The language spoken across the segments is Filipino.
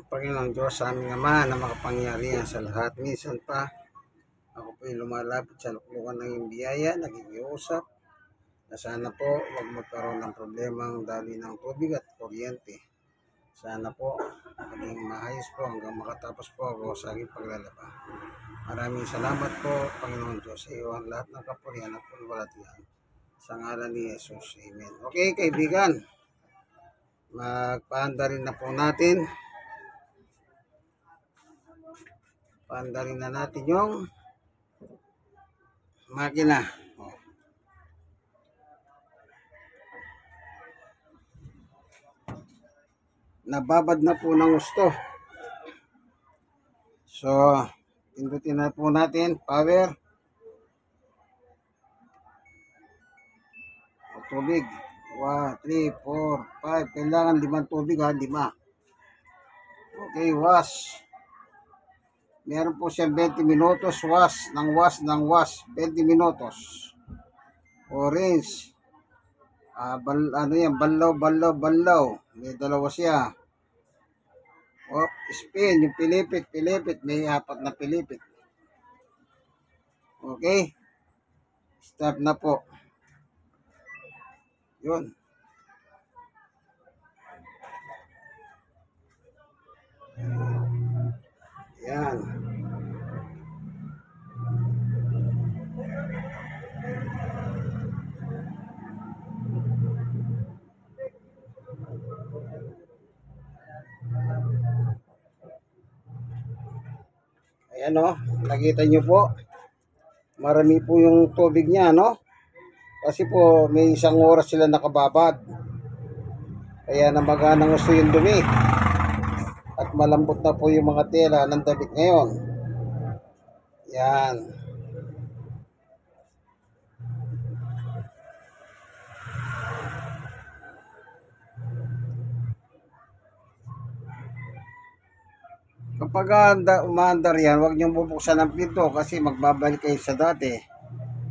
Panginoong Diyos sa aming Ama na makapangyarihan sa lahat. Minsan pa, ako po'y lumalapit sa luklukan ng iyong biyaya, nakikiusap na sana po huwag magkaroon ng problemang dali ng tubig at kuryente. Sana po maging maayos po hanggang makatapos po ako sa aking paglalaba. Maraming salamat po, Panginoon Diyos, sa iyo ang lahat ng kapurihan at pulwalatian. Sa ngalan ni Jesus. Amen. Okay, kaibigan. Magpaanda rin na po natin. Paanda rin na natin yung makina. Nababad na po ng gusto. So, pindutin na po natin. Power. Tubig. 1, 3, 4, 5. Kailangan 5 tubig ha. 5. Okay, wash. Meron po siyang 20 minutos. Wash ng wash ng wash. 20 minutos. Orange. Ano yan? Banlaw. May dalawa siya. Spin. Yung pilipit. May 4 na pilipit. Okay. Start na po. Yun. Yan. Ayan o. Nakita nyo po. Marami po yung tubig niya, no? Kasi po may 1 oras sila nakababad. Kaya namaganang gusto yung dumi. At malambot na po yung mga tela ng damit ngayon. Yan. Kapag umaandar yan, huwag niyong bubuksan ang pinto kasi magbabalik kayo sa dati.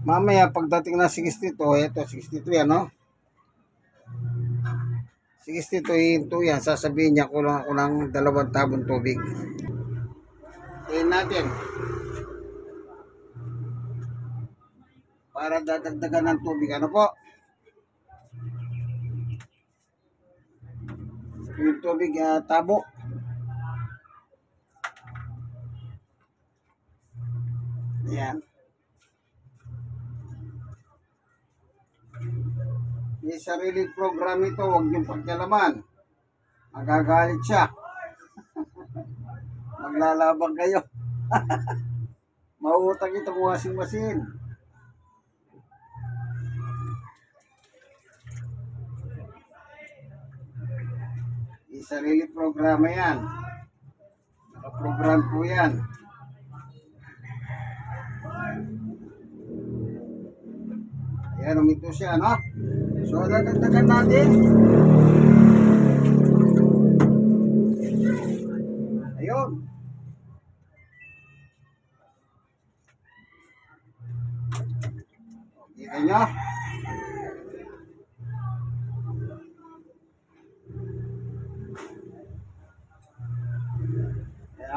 Mamaya pagdating na 62, ito 62 yan, no? 62 into yan, sasabihin niya kulang ako ng 2 tabong tubig. Tingnan natin. Para dadagdagan ng tubig, ano po? Yung tubig tabo. Ayan. May sariling program ito, huwag niyong pagkalaman. Magagalit siya. Maglalabang kayo. Mauutang itong washing machine. May sariling programa yan. Nakaprogram po yan. Ayan, umito siya, no? So, dadagdagan natin. Ayun. Kita nyo?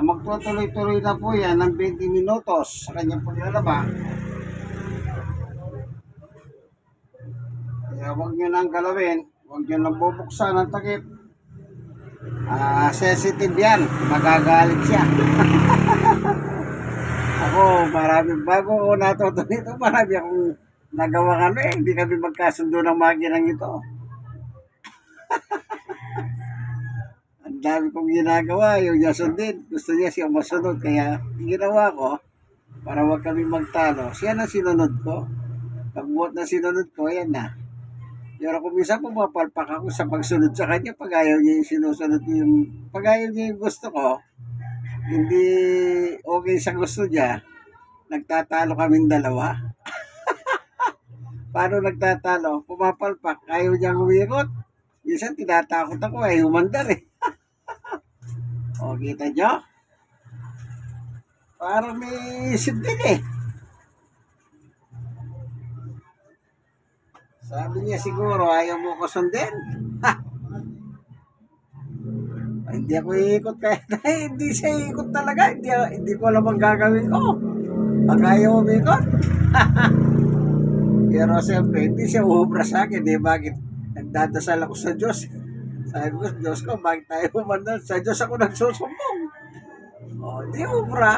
Magtutuloy-tuloy na po yan ng 20 minutos sa kanyang paglalaba. Kaya huwag nyo nang galawin, huwag nyo nang bubuksan ang takip. Sensitive yan, magagalit siya. Ako, bago ako natuto nito, marami akong nagawa hindi kami magkasundo ng makinang ito. Ang dami kong ginagawa, yung niya sundin, gusto niya siya masunod, kaya ginawa ko, para wag kami magtalo, siya na sinunod ko. Pagbuot na sinunod ko, yan na. Pero kung minsan pumapalpak ako sa pagsunod sa kanya, pag ayaw niya yung sinusunod yung, pag ayaw niya yung gusto ko, hindi okay sa gusto niya, nagtatalo kaming dalawa. Paano nagtatalo? Pumapalpak, ayaw niya umikot. Minsan tinatakot ako, humandar eh. O, kita nyo? Parang may sundin eh. Sabi niya siguro, ayaw mo ko sundin. Hindi Hindi ako iikot kaya hindi siya iikot talaga. Hindi ko alam ang gagawin ko. Pag ayaw umikot. Pero siyempre, hindi siya uubra sa akin. Bakit? Nagdadasal ako sa Diyos. Sabi ko, Diyos ko, bakit tayo umandal? Sa Diyos ako nagsusumbong. O, di ubra.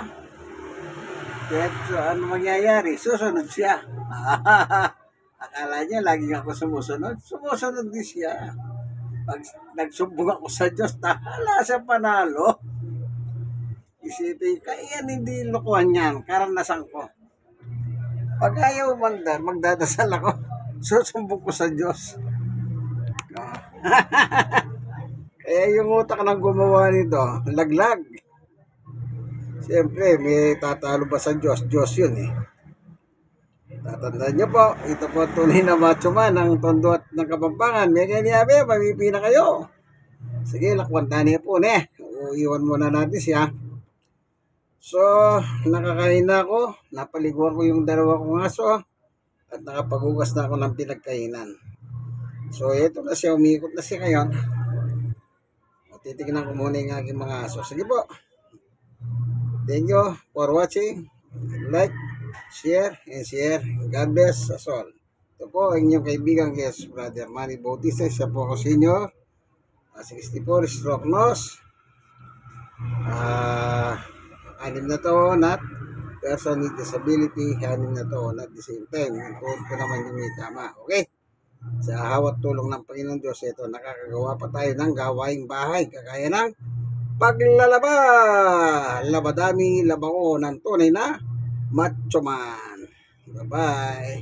Kaya ano mangyayari? Susunod siya. Akala niya, laging ako sumusunod. Sumusunod din siya. Pag nagsumbong ako sa Diyos, wala siya panalo. Isipin, kaya hindi lokohan yan. Karanasan ko. Pag ayaw umandar, magdadasal ako. Susumbong ko sa Diyos. Kaya yung utak ng gumawa nito, laglag. Siyempre, may tatalo ba sa Diyos? Diyos yun eh. Tatandaan nyo po, ito po tunay na macho man ng Tondo at ng Kapampangan. May kanyabe, pamipina kayo. Sige, lakwanta niya po ne. Iwan muna natin siya. So, nakakain na ako. Napaliguan ko yung dalawa kong aso. At nakapaghugas na ako ng pinagkainan. So, ito na siya. Umikot na siya ngayon. Titignan ko muna yung aking mga aso. Sige po. Thank you for watching. Like, share, and share. God bless us all. Ito po ang inyong kaibigan, guest, Brother Manny Bautista. Siya po ako senior. 64 stroke nose. 6 na taon at person with disability. 6 na taon at the same time. Yung tuhod ko naman yung may tama. Okay? Sa hawat tulong ng Panginoon Diyos, ito, nakakagawa pa tayo ng gawaing bahay. Kagaya ng paglalaba. Labadami, labako ng tunay na macho man. Bye-bye.